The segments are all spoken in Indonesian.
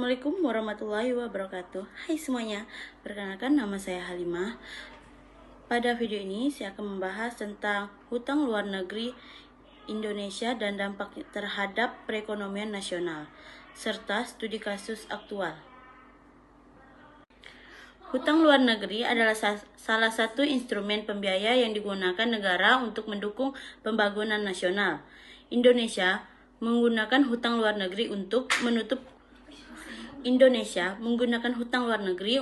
Assalamualaikum warahmatullahi wabarakatuh. Hai semuanya, perkenalkan nama saya Halimah. Pada video ini saya akan membahas tentang hutang luar negeri Indonesia dan dampak terhadap perekonomian nasional, serta studi kasus aktual. Hutang luar negeri adalah salah satu instrumen pembiaya yang digunakan negara untuk mendukung pembangunan nasional. Indonesia menggunakan hutang luar negeri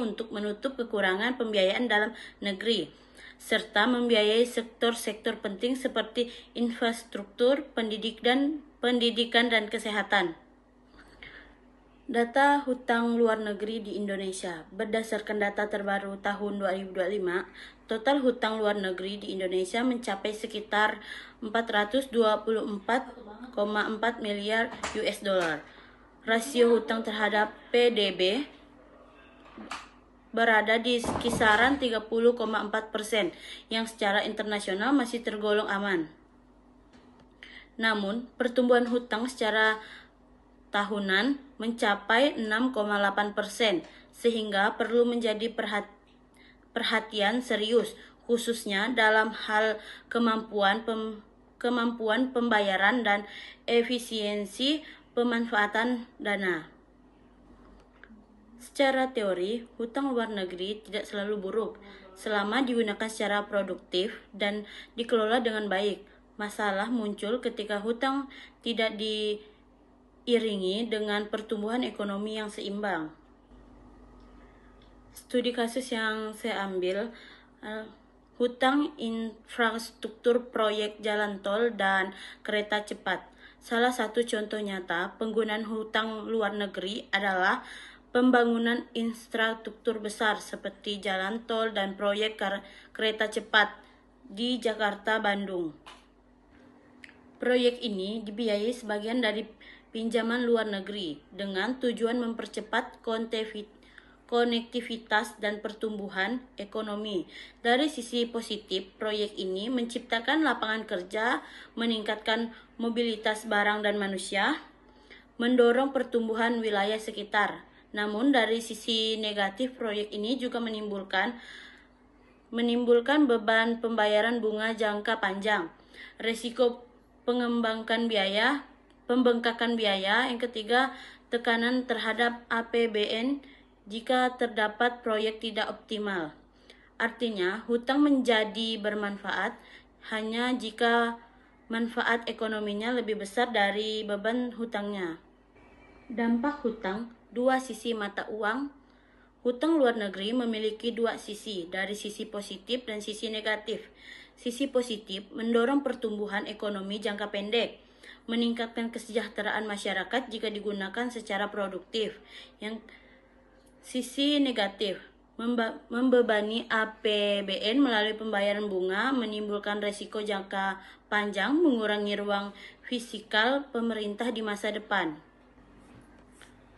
untuk menutup kekurangan pembiayaan dalam negeri, serta membiayai sektor-sektor penting seperti infrastruktur, pendidikan dan kesehatan. Data hutang luar negeri di Indonesia. Berdasarkan data terbaru tahun 2025, total hutang luar negeri di Indonesia mencapai sekitar 424,4 miliar US dollar. Rasio hutang terhadap PDB berada di kisaran 30,4%, yang secara internasional masih tergolong aman. Namun, pertumbuhan hutang secara tahunan mencapai 6,8%, sehingga perlu menjadi perhatian serius, khususnya dalam hal kemampuan pembayaran dan efisiensi pemanfaatan dana. Secara teori, hutang luar negeri tidak selalu buruk selama digunakan secara produktif dan dikelola dengan baik. Masalah muncul ketika hutang tidak diiringi dengan pertumbuhan ekonomi yang seimbang. Studi kasus yang saya ambil, hutang infrastruktur proyek jalan tol dan kereta cepat. Salah satu contoh nyata penggunaan hutang luar negeri adalah pembangunan infrastruktur besar seperti jalan tol dan proyek kereta cepat di Jakarta-Bandung. Proyek ini dibiayai sebagian dari pinjaman luar negeri dengan tujuan mempercepat konektivitas dan pertumbuhan ekonomi. Dari sisi positif, proyek ini menciptakan lapangan kerja, meningkatkan mobilitas barang dan manusia, mendorong pertumbuhan wilayah sekitar. Namun dari sisi negatif, proyek ini juga menimbulkan beban pembayaran bunga jangka panjang, risiko pembengkakan biaya. Yang ketiga, tekanan terhadap APBN jika terdapat proyek tidak optimal. Artinya, hutang menjadi bermanfaat hanya jika manfaat ekonominya lebih besar dari beban hutangnya. Dampak hutang, dua sisi mata uang. Hutang luar negeri memiliki dua sisi, dari sisi positif dan sisi negatif. Sisi positif mendorong pertumbuhan ekonomi jangka pendek, meningkatkan kesejahteraan masyarakat jika digunakan secara produktif. Yang sisi negatif, membebani APBN melalui pembayaran bunga, menimbulkan risiko jangka panjang, mengurangi ruang fiskal pemerintah di masa depan.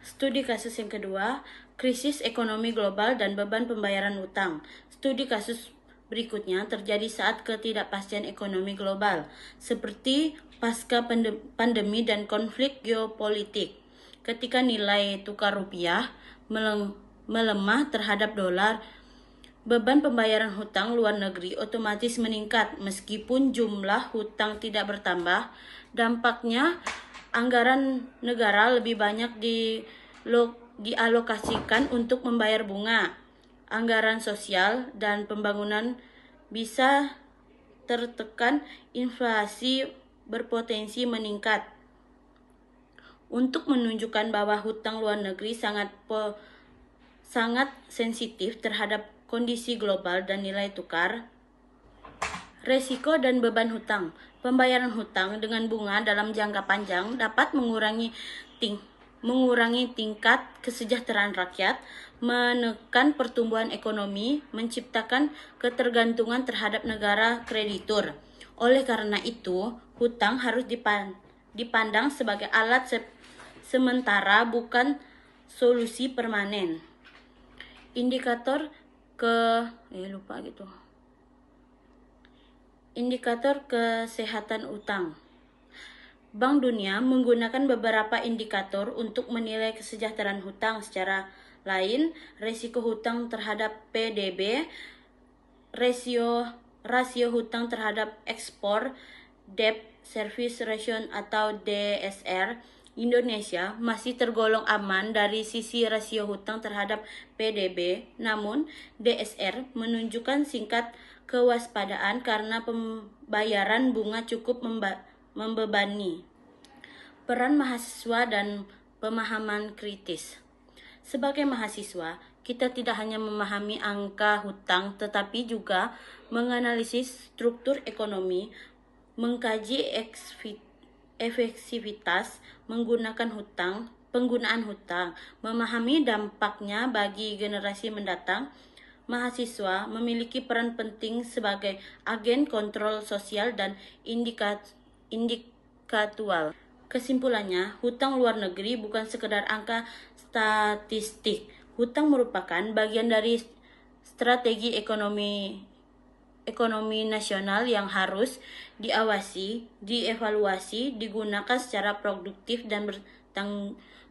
Studi kasus yang kedua, krisis ekonomi global dan beban pembayaran utang. Studi kasus berikutnya terjadi saat ketidakpastian ekonomi global, seperti pasca pandemi dan konflik geopolitik. Ketika nilai tukar rupiah melemah terhadap dolar, beban pembayaran hutang luar negeri otomatis meningkat. Meskipun jumlah hutang tidak bertambah, dampaknya anggaran negara lebih banyak dialokasikan untuk membayar bunga. Anggaran sosial dan pembangunan bisa tertekan, inflasi berpotensi meningkat. Untuk menunjukkan bahwa hutang luar negeri sangat sensitif terhadap kondisi global dan nilai tukar. Resiko dan beban hutang. Pembayaran hutang dengan bunga dalam jangka panjang dapat mengurangi tingkat kesejahteraan rakyat, menekan pertumbuhan ekonomi, menciptakan ketergantungan terhadap negara kreditur. Oleh karena itu, hutang harus dipandang sebagai alat sementara, bukan solusi permanen. Indikator kesehatan utang. Bank Dunia menggunakan beberapa indikator untuk menilai kesejahteraan hutang secara lain, risiko hutang terhadap PDB, rasio hutang terhadap ekspor, debt service ratio atau DSR. Indonesia masih tergolong aman dari sisi rasio hutang terhadap PDB, namun DSR menunjukkan tingkat kewaspadaan karena pembayaran bunga cukup membebani. Peran mahasiswa dan pemahaman kritis. Sebagai mahasiswa, kita tidak hanya memahami angka hutang, tetapi juga menganalisis struktur ekonomi, mengkaji efektivitas penggunaan hutang, memahami dampaknya bagi generasi mendatang. Mahasiswa memiliki peran penting sebagai agen kontrol sosial dan indikatual. Kesimpulannya, hutang luar negeri bukan sekedar angka statistik. Hutang merupakan bagian dari strategi ekonomi nasional yang harus diawasi, dievaluasi, digunakan secara produktif dan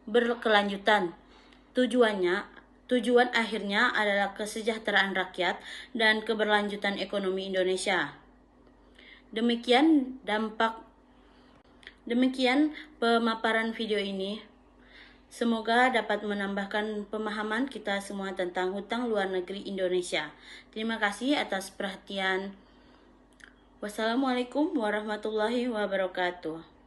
berkelanjutan. Tujuan akhirnya adalah kesejahteraan rakyat dan keberlanjutan ekonomi Indonesia. Demikian pemaparan video ini. Semoga dapat menambahkan pemahaman kita semua tentang hutang luar negeri Indonesia. Terima kasih atas perhatian. Wassalamualaikum warahmatullahi wabarakatuh.